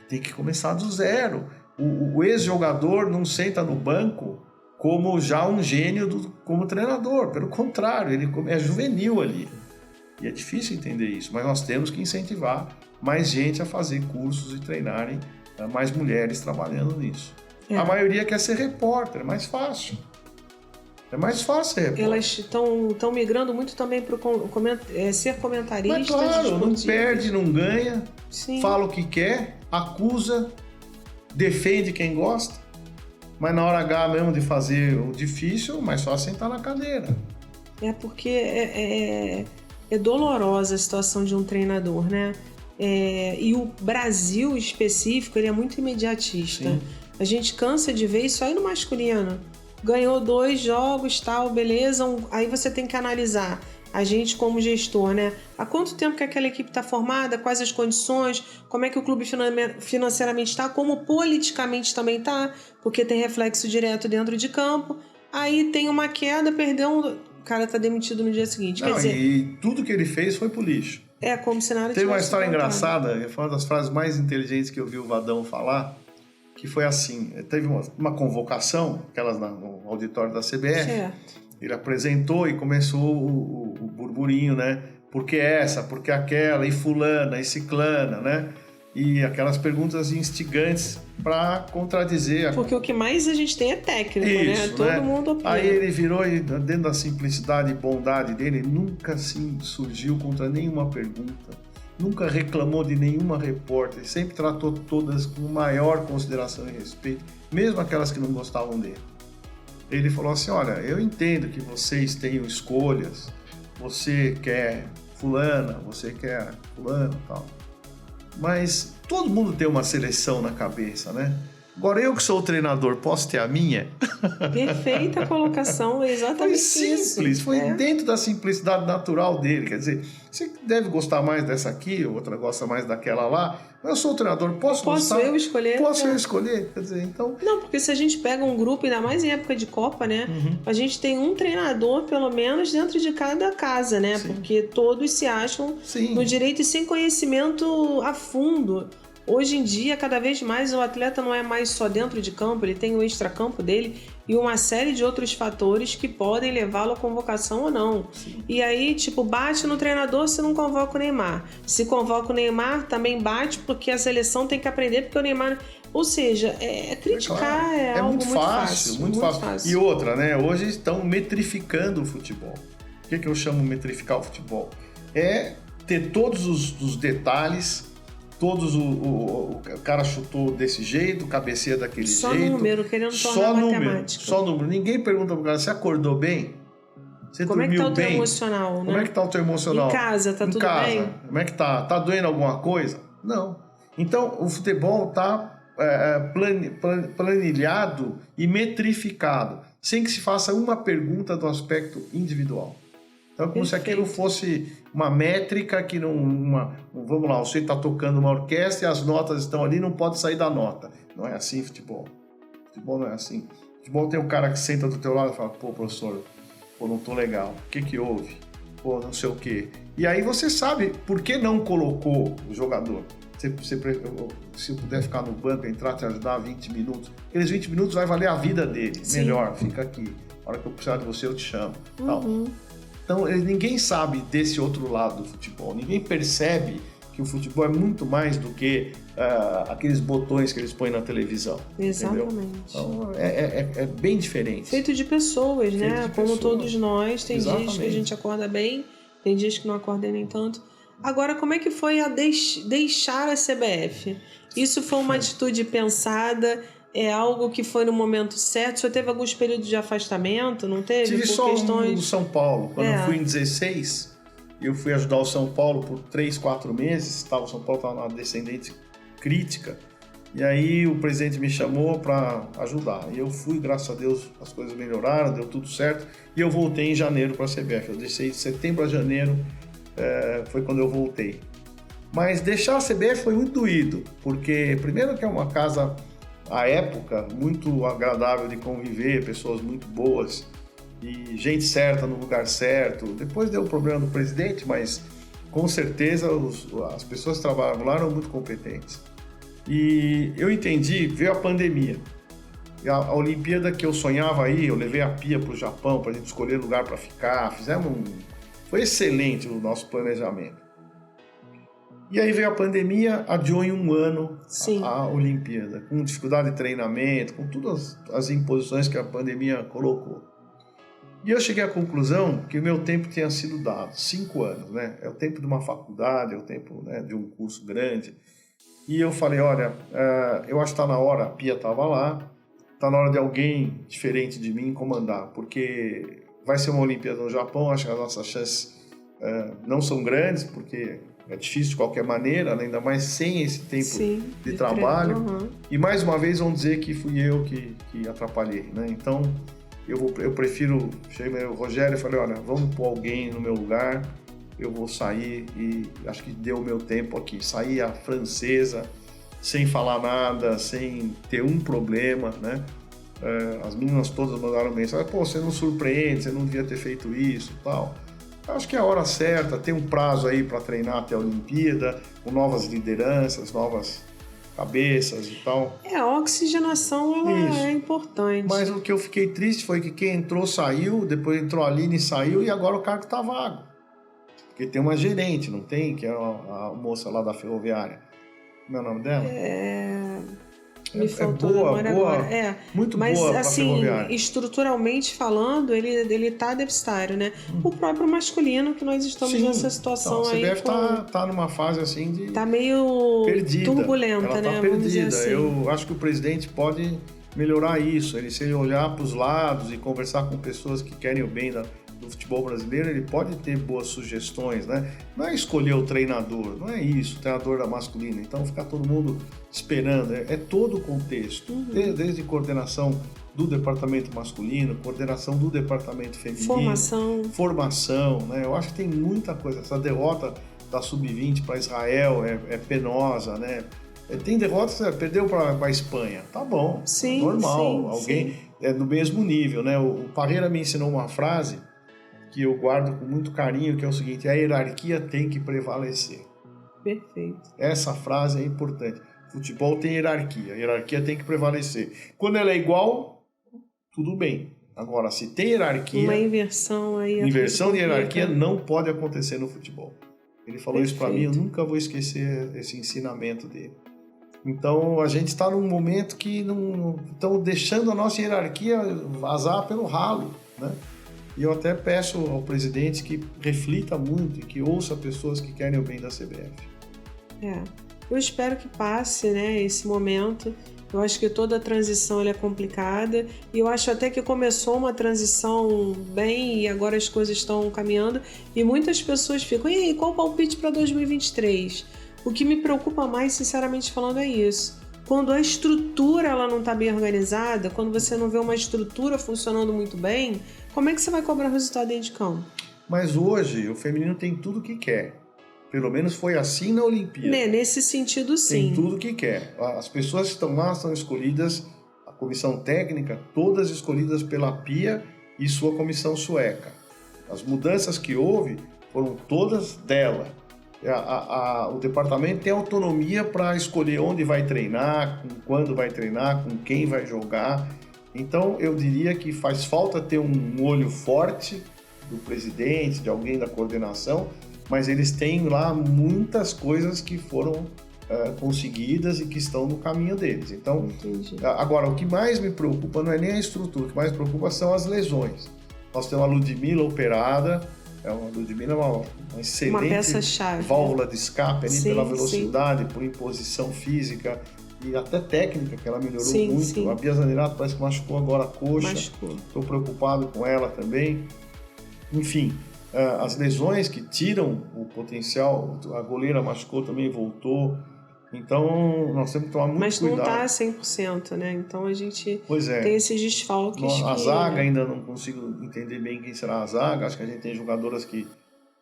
tem que começar do zero. O ex-jogador não senta no banco como já um gênio como treinador. Pelo contrário, ele é juvenil ali. E é difícil entender isso, mas nós temos que incentivar mais gente a fazer cursos e treinarem mais mulheres trabalhando nisso. A maioria quer ser repórter, é mais fácil. É mais fácil ser repórter. Elas estão migrando muito também para ser comentaristas. Mas claro, não perde, não ganha, fala o que quer, acusa, defende quem gosta, mas na hora H mesmo de fazer o difícil, mais fácil sentar na cadeira. É porque é dolorosa a situação de um treinador, né? E o Brasil específico, ele é muito imediatista. Sim. A gente cansa de ver isso aí no masculino. Ganhou 2 jogos, tal, beleza. Aí você tem que analisar, a gente como gestor, né? Há quanto tempo que aquela equipe está formada, quais as condições, como é que o clube financeiramente está, como politicamente também está, porque tem reflexo direto dentro de campo. Aí tem uma queda, perdeu o cara está demitido no dia seguinte. Não, quer dizer, e tudo que ele fez foi pro lixo. Como se nada tivesse. Teve uma história engraçada, foi uma das frases mais inteligentes que eu vi o Vadão falar, que foi assim, teve uma convocação, aquelas no auditório da CBF, ele apresentou e começou o burburinho, né? Por que essa, por que aquela, e fulana, e ciclana, né? E aquelas perguntas instigantes para contradizer. Porque o que mais a gente tem é técnico, isso, né? Todo mundo opina. Aí ele virou e, dentro da simplicidade e bondade dele, nunca assim surgiu contra nenhuma pergunta. Nunca reclamou de nenhuma repórter, sempre tratou todas com maior consideração e respeito, mesmo aquelas que não gostavam dele. Ele falou assim, olha, eu entendo que vocês tenham escolhas, você quer fulana, você quer fulano e tal, mas todo mundo tem uma seleção na cabeça, né? Agora, eu que sou o treinador, posso ter a minha? Perfeita a colocação, é exatamente isso. Foi simples, foi dentro da simplicidade natural dele. Quer dizer, você deve gostar mais dessa aqui, outra gosta mais daquela lá, mas eu sou o treinador, posso gostar? Posso eu escolher? Posso eu escolher? Quer dizer, então... Não, porque se a gente pega um grupo, ainda mais em época de Copa, né? A gente tem um treinador, pelo menos, dentro de cada casa, né? Sim. Porque todos se acham no direito e sem conhecimento a fundo. Hoje em dia, cada vez mais, o atleta não é mais só dentro de campo, ele tem o extracampo dele e uma série de outros fatores que podem levá-lo à convocação ou não. Sim. E aí, bate no treinador se não convoca o Neymar. Se convoca o Neymar, também bate porque a seleção tem que aprender, porque o Neymar... Ou seja, criticar é algo muito fácil. Muito fácil. E outra, né? Hoje estão metrificando o futebol. O que eu chamo de metrificar o futebol? É ter todos os detalhes todos o cara chutou desse jeito, cabeceia daquele jeito. Só número, querendo tornar matemática. Só número. Ninguém pergunta pro cara, você acordou bem? Você como é que tá o teu bem? emocional, né? Como é que tá o teu emocional? Em casa, tá tudo bem? Como é que tá? Tá doendo alguma coisa? Não. Então, o futebol tá planilhado e metrificado, sem que se faça uma pergunta do aspecto individual. Então, como se aquilo fosse uma métrica que não... vamos lá, você está tocando uma orquestra e as notas estão ali, não pode sair da nota. Não é assim futebol. Futebol não é assim. Futebol tem um cara que senta do teu lado e fala, pô, professor, pô, não tô legal. O que houve? Pô, não sei o quê. E aí você sabe por que não colocou o jogador. Se eu puder ficar no banco, entrar, te ajudar 20 minutos, aqueles 20 minutos vai valer a vida dele. Sim. Melhor, fica aqui. A hora que eu precisar de você, eu te chamo. Uhum. Então, ninguém sabe desse outro lado do futebol. Ninguém percebe que o futebol é muito mais do que aqueles botões que eles põem na televisão. Exatamente. Entendeu? Então, é bem diferente. Feito de pessoas, né? Feito de Como pessoas. Todos nós. Tem Exatamente. dias que a gente acorda bem, tem dias que não acorda nem tanto. Agora, como é que foi a deixar a CBF? Isso foi uma atitude pensada? É algo que foi no momento certo? Você teve alguns períodos de afastamento, não teve? Tive só no São Paulo. Quando eu fui em 16, eu fui ajudar o São Paulo por 3, 4 meses. O São Paulo estava numa descendente crítica. E aí o presidente me chamou para ajudar. E eu fui, graças a Deus, as coisas melhoraram, deu tudo certo. E eu voltei em janeiro para a CBF. Eu deixei de setembro a janeiro, foi quando eu voltei. Mas deixar a CBF foi muito doído, porque primeiro que é uma casa, à época, muito agradável de conviver, pessoas muito boas e gente certa no lugar certo. Depois deu o problema do presidente, mas com certeza as pessoas que trabalhavam lá eram muito competentes. E eu entendi, veio a pandemia. E a Olimpíada que eu sonhava aí, eu levei a Pia para o Japão para a gente escolher lugar para ficar, foi excelente o nosso planejamento. E aí veio a pandemia, adiou em 1 ano a Olimpíada, com dificuldade de treinamento, com todas as imposições que a pandemia colocou. E eu cheguei à conclusão que o meu tempo tinha sido dado, 5 anos, né? É o tempo de uma faculdade, é o tempo, né, de um curso grande. E eu falei, olha, eu acho que está na hora, a Pia estava lá, está na hora de alguém diferente de mim comandar, porque vai ser uma Olimpíada no Japão, acho que as nossas chances não são grandes, porque é difícil de qualquer maneira, ainda mais sem esse tempo de trabalho. Uhum. E mais uma vez vão dizer que fui eu que atrapalhei, né? Então eu prefiro, cheguei o Rogério e falei, olha, vamos pôr alguém no meu lugar, eu vou sair e acho que deu o meu tempo aqui. Saí a francesa, sem falar nada, sem ter um problema, né? As meninas todas mandaram mensagem, pô, você não surpreende, você não devia ter feito isso e tal. Acho que é a hora certa, tem um prazo aí para treinar até a Olimpíada, com novas lideranças, novas cabeças e tal. A oxigenação é importante. Mas o que eu fiquei triste foi que quem entrou saiu, depois entrou a Aline e saiu, e agora o cargo está vago. Porque tem uma gerente, não tem? Que é a moça lá da Ferroviária. Como é o nome dela? Me faltou boa, agora. Muito mas, boa. Mas assim, estruturalmente falando, ele tá deficitário, né? O próprio masculino, que nós estamos nessa situação aí. A CBF tá numa fase assim de... Tá meio perdida, turbulenta, ela né? Tá Vamos perdida. dizer assim. Eu acho que o presidente pode melhorar isso. Se ele olhar para os lados e conversar com pessoas que querem o bem do futebol brasileiro, ele pode ter boas sugestões, né? Não é escolher o treinador, não é isso, o treinador da masculina. Então ficar todo mundo esperando, é todo o contexto, desde coordenação do departamento masculino, coordenação do departamento feminino, formação, né? Eu acho que tem muita coisa. Essa derrota da Sub-20 para Israel é penosa, né? Tem derrotas, perdeu para a Espanha, tá bom, normal, alguém é do mesmo nível, né? O Parreira me ensinou uma frase que eu guardo com muito carinho, que é o seguinte: a hierarquia tem que prevalecer. Perfeito. Essa frase é importante. Futebol tem hierarquia, a hierarquia tem que prevalecer. Quando ela é igual, tudo bem. Agora, se tem hierarquia... Uma inversão aí... Inversão de hierarquia não pode acontecer no futebol. Ele falou isso para mim, eu nunca vou esquecer esse ensinamento dele. Então, a gente está num momento que não estão deixando a nossa hierarquia vazar pelo ralo, né? E eu até peço ao presidente que reflita muito e que ouça pessoas que querem o bem da CBF. Eu espero que passe, né, esse momento. Eu acho que toda a transição ela é complicada e eu acho até que começou uma transição bem e agora as coisas estão caminhando e muitas pessoas ficam, e aí, qual o palpite para 2023? O que me preocupa mais, sinceramente falando, é isso. Quando a estrutura ela não está bem organizada, quando você não vê uma estrutura funcionando muito bem, como é que você vai cobrar resultado dentro de campo? Mas hoje o feminino tem tudo que quer. Pelo menos foi assim na Olimpíada. Nesse sentido, sim. Tem tudo que quer. As pessoas que estão lá são escolhidas, a comissão técnica, todas escolhidas pela PIA e sua comissão sueca. As mudanças que houve foram todas dela. O departamento tem autonomia para escolher onde vai treinar, quando vai treinar, com quem vai jogar. Então, eu diria que faz falta ter um olho forte do presidente, de alguém da coordenação, mas eles têm lá muitas coisas que foram conseguidas e que estão no caminho deles. Então, agora, o que mais me preocupa não é nem a estrutura, o que mais me preocupa são as lesões. Nós temos a Ludmilla operada, a Ludmilla é uma excelente válvula de escape ali, pela velocidade, por imposição física e até técnica, que ela melhorou muito. Sim. A Bia Zanerato parece que machucou agora a coxa. Estou preocupado com ela também. Enfim, as lesões que tiram o potencial, a goleira machucou também, voltou. Então, nós temos que tomar muito cuidado. Mas não está 100%, né? Então, a gente tem esses desfalques. A zaga ainda não consigo entender bem quem será a zaga. Acho que a gente tem jogadoras que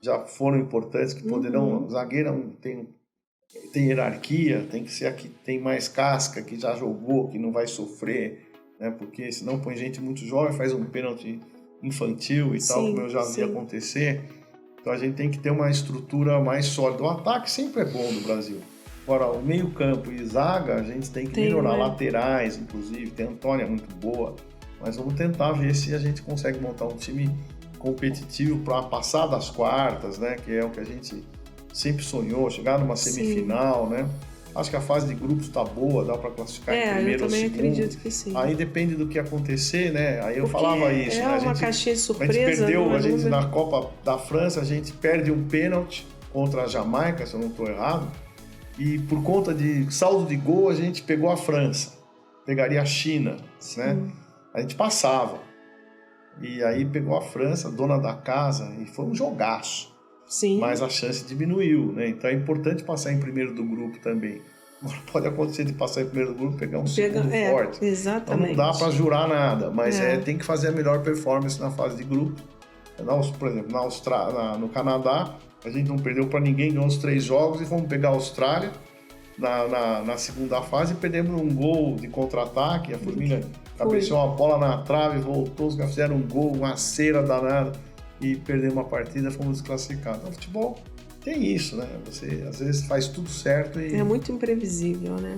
já foram importantes, que poderão... Zagueira tem hierarquia, tem que ser a que tem mais casca, que já jogou, que não vai sofrer, né? Porque senão põe gente muito jovem, faz um pênalti infantil e tal, como eu já vi acontecer. Então, a gente tem que ter uma estrutura mais sólida. O ataque sempre é bom do Brasil. Agora, o meio-campo e zaga, a gente tem que melhorar. Laterais, inclusive. Tem a Antônia muito boa. Mas vamos tentar ver se a gente consegue montar um time competitivo para passar das quartas, né? Que é o que a gente sempre sonhou, chegar numa semifinal, né? Acho que a fase de grupos está boa, dá para classificar em primeiro ou segundo. Eu também acredito que sim. Aí depende do que acontecer, né? Aí eu falava isso, né? Uma caixinha de surpresa. A gente perdeu, na Copa da França, a gente perde um pênalti contra a Jamaica, se eu não estou errado. E por conta de saldo de gol, a gente pegou a França. Pegaria a China, né? A gente passava. E aí pegou a França, dona da casa, e foi um jogaço. Sim. Mas a chance diminuiu, né? Então é importante passar em primeiro do grupo também. Agora pode acontecer de passar em primeiro do grupo e pegar um segundo forte. Exatamente. Então não dá para jurar nada, mas tem que fazer a melhor performance na fase de grupo. Por exemplo, no Canadá, a gente não perdeu para ninguém, ganhou os 3 jogos e fomos pegar a Austrália na segunda fase e perdemos um gol de contra-ataque. A Formiga cabeceou uma bola na trave, voltou, os caras fizeram um gol, uma cera danada e perdemos uma partida, fomos desclassificados. No futebol tem isso, né? Você às vezes faz tudo certo e... É muito imprevisível, né?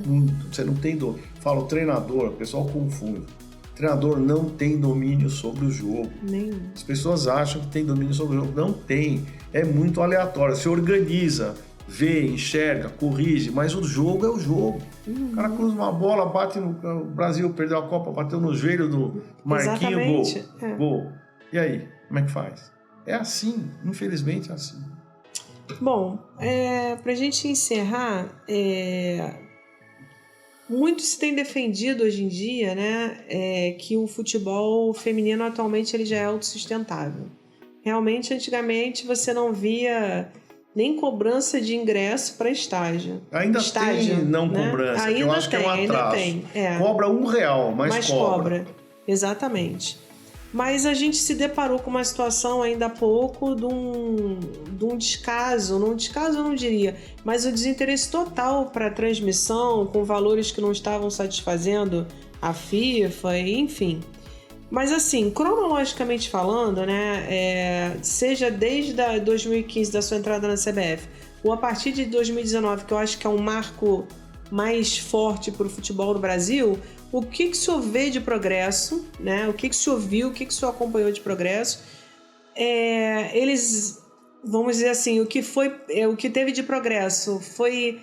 Você não tem domínio. Fala, o treinador, o pessoal confunde. O treinador não tem domínio sobre o jogo. Nenhum. As pessoas acham que tem domínio sobre o jogo. Não tem. É muito aleatório. Você organiza, vê, enxerga, corrige, mas o jogo é o jogo. O cara cruza uma bola, bate no... O Brasil perdeu a Copa, bateu no joelho do Marquinhos, gol. E aí, como é que faz? É assim, infelizmente é assim. Bom, para a gente encerrar, muito se tem defendido hoje em dia, né, que o futebol feminino atualmente ele já é autossustentável. Realmente, antigamente, você não via nem cobrança de ingresso para estágio. Ainda tem não cobrança, ainda que eu acho que é um atraso. Cobra R$1, mas cobra. Exatamente. Mas a gente se deparou com uma situação ainda há pouco de um descaso, eu não diria, mas o desinteresse total para a transmissão, com valores que não estavam satisfazendo a FIFA, enfim. Mas assim, cronologicamente falando, né, seja desde 2015 da sua entrada na CBF, ou a partir de 2019, que eu acho que é um marco mais forte para o futebol do Brasil, o que o senhor vê de progresso, né? O que o senhor viu, o que o senhor acompanhou de progresso? Eles, vamos dizer assim, o que teve de progresso foi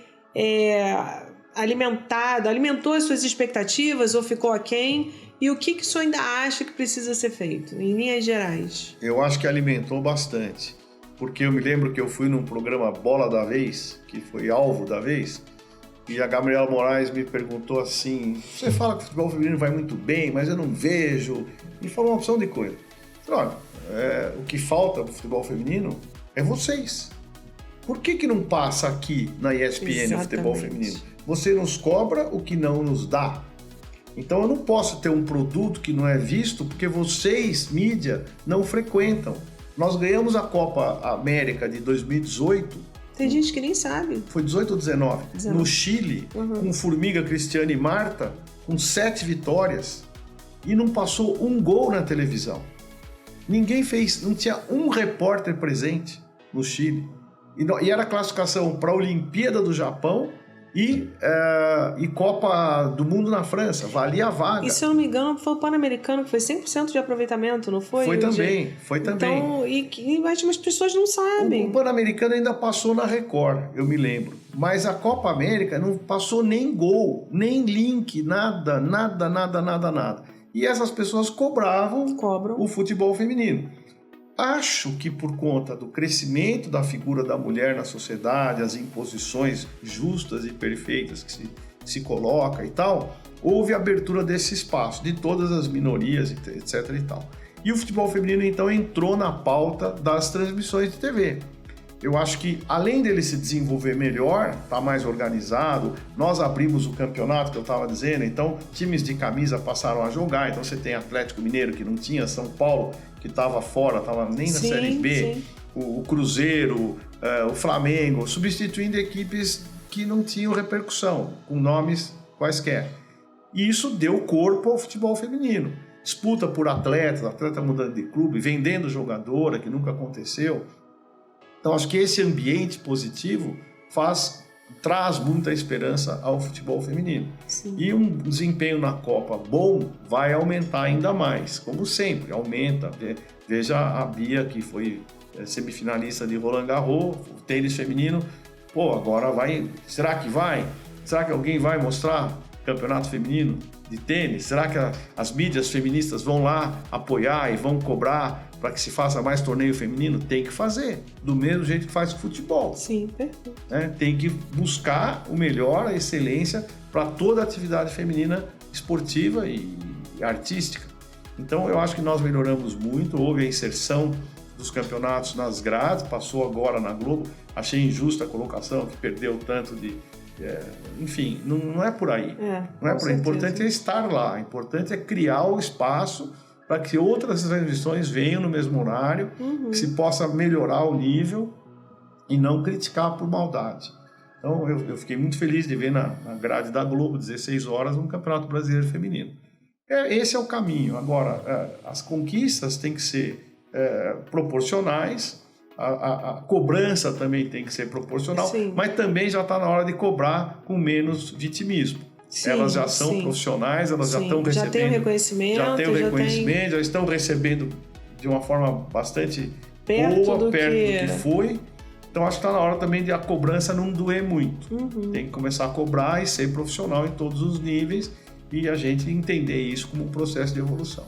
alimentou as suas expectativas ou ficou aquém? E o que o senhor ainda acha que precisa ser feito, em linhas gerais? Eu acho que alimentou bastante, porque eu me lembro que eu fui num programa Bola da Vez, que foi alvo da vez, e a Gabriela Moraes me perguntou assim, você fala que o futebol feminino vai muito bem, mas eu não vejo, e falou uma opção de coisa. Eu falei, olha, o que falta pro futebol feminino é vocês. Por que não passa aqui na ESPN o futebol feminino? Você nos cobra o que não nos dá. Então eu não posso ter um produto que não é visto porque vocês, mídia, não frequentam. Nós ganhamos a Copa América de 2018. Tem gente que nem sabe. Foi 18 ou 19? No Chile, com Formiga, Cristiane e Marta, com 7 vitórias. E não passou um gol na televisão. Ninguém fez, não tinha um repórter presente no Chile. E era classificação para a Olimpíada do Japão e Copa do Mundo na França, valia a vaga. E se eu não me engano, foi o Pan-Americano que foi 100% de aproveitamento, não foi? Foi também. Então, mas as pessoas não sabem. O Pan-Americano ainda passou na Record, eu me lembro. Mas a Copa América não passou nem gol, nem link, nada. E essas pessoas cobram o futebol feminino. Acho que por conta do crescimento da figura da mulher na sociedade, as imposições justas e perfeitas que se coloca e tal, houve abertura desse espaço, de todas as minorias, etc. e tal. E o futebol feminino, então, entrou na pauta das transmissões de TV. Eu acho que, além dele se desenvolver melhor, tá mais organizado, nós abrimos o campeonato, que eu estava dizendo, então times de camisa passaram a jogar, então você tem Atlético Mineiro, que não tinha, São Paulo, que estava fora, estava nem na Série B, o Cruzeiro, o Flamengo, substituindo equipes que não tinham repercussão, com nomes quaisquer. E isso deu corpo ao futebol feminino. Disputa por atleta mudando de clube, vendendo jogadora, que nunca aconteceu. Então, acho que esse ambiente positivo traz muita esperança ao futebol feminino. Sim. E um desempenho na Copa bom vai aumentar ainda mais, como sempre, aumenta. Veja a Bia, que foi semifinalista de Roland Garros, o tênis feminino, agora vai, será que vai? Será que alguém vai mostrar campeonato feminino de tênis? Será que as mídias feministas vão lá apoiar e vão cobrar para que se faça mais torneio feminino? Tem que fazer, do mesmo jeito que faz o futebol. Sim, perfeito. Tem que buscar o melhor, a excelência para toda a atividade feminina esportiva e artística. Então eu acho que nós melhoramos muito, houve a inserção dos campeonatos nas grades, passou agora na Globo, achei injusta a colocação, que perdeu tanto de... enfim, não é por aí. Não é por aí. O importante é estar lá, o importante é criar o espaço para que outras transmissões venham no mesmo horário, que se possa melhorar o nível e não criticar por maldade. Então, eu fiquei muito feliz de ver na grade da Globo, 16 horas, um Campeonato Brasileiro Feminino. Esse é o caminho. Agora, as conquistas têm que ser proporcionais, a cobrança também tem que ser proporcional, mas também já está na hora de cobrar com menos vitimismo. Elas já são profissionais, elas já estão recebendo... Já tem o reconhecimento. Já estão recebendo de uma forma bastante perto do que foi. Então, acho que está na hora também de a cobrança não doer muito. Tem que começar a cobrar e ser profissional em todos os níveis e a gente entender isso como um processo de evolução.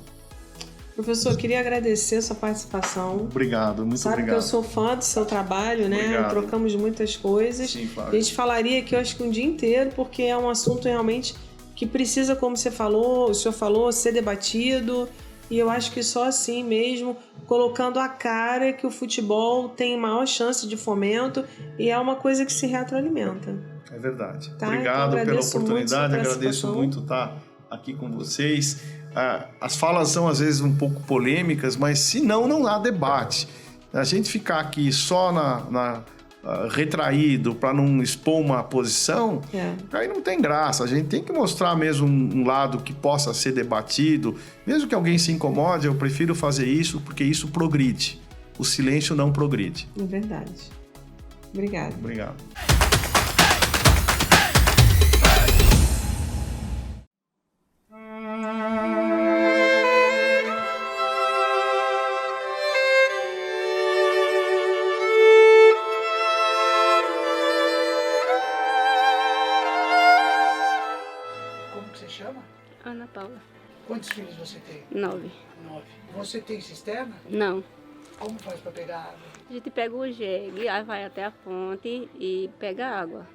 Professor, eu queria agradecer a sua participação. Obrigado, muito obrigado. Sabe que eu sou fã do seu trabalho, né? Obrigado. Trocamos muitas coisas. Sim, claro. A gente falaria aqui, eu acho que um dia inteiro, porque é um assunto realmente que precisa, como você falou, o senhor falou, ser debatido. E eu acho que só assim mesmo, colocando a cara, que o futebol tem maior chance de fomento e é uma coisa que se retroalimenta. É verdade. Tá? Obrigado então, pela oportunidade, agradeço muito estar aqui com vocês. As falas são às vezes um pouco polêmicas, mas se não há debate. A gente ficar aqui só retraído para não expor uma posição, aí não tem graça. A gente tem que mostrar mesmo um lado que possa ser debatido. Mesmo que alguém se incomode, eu prefiro fazer isso porque isso progride. O silêncio não progride. É verdade. Obrigado. Obrigado. Ana Paula. Quantos filhos você tem? 9. 9. Você tem cisterna? Não. Como faz para pegar água? A gente pega o jegue, aí vai até a fonte e pega água.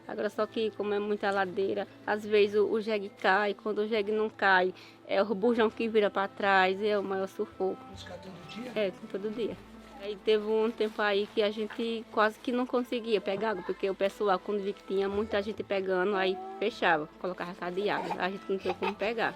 Agora só que como é muita ladeira, às vezes o jegue cai, quando o jegue não cai, é o bujão que vira para trás, é o maior sufoco. Buscar todo dia? É, todo dia. Aí teve um tempo aí que a gente quase que não conseguia pegar água, porque o pessoal, quando vi que tinha muita gente pegando, aí fechava, colocava cadeado. A gente não tinha como pegar.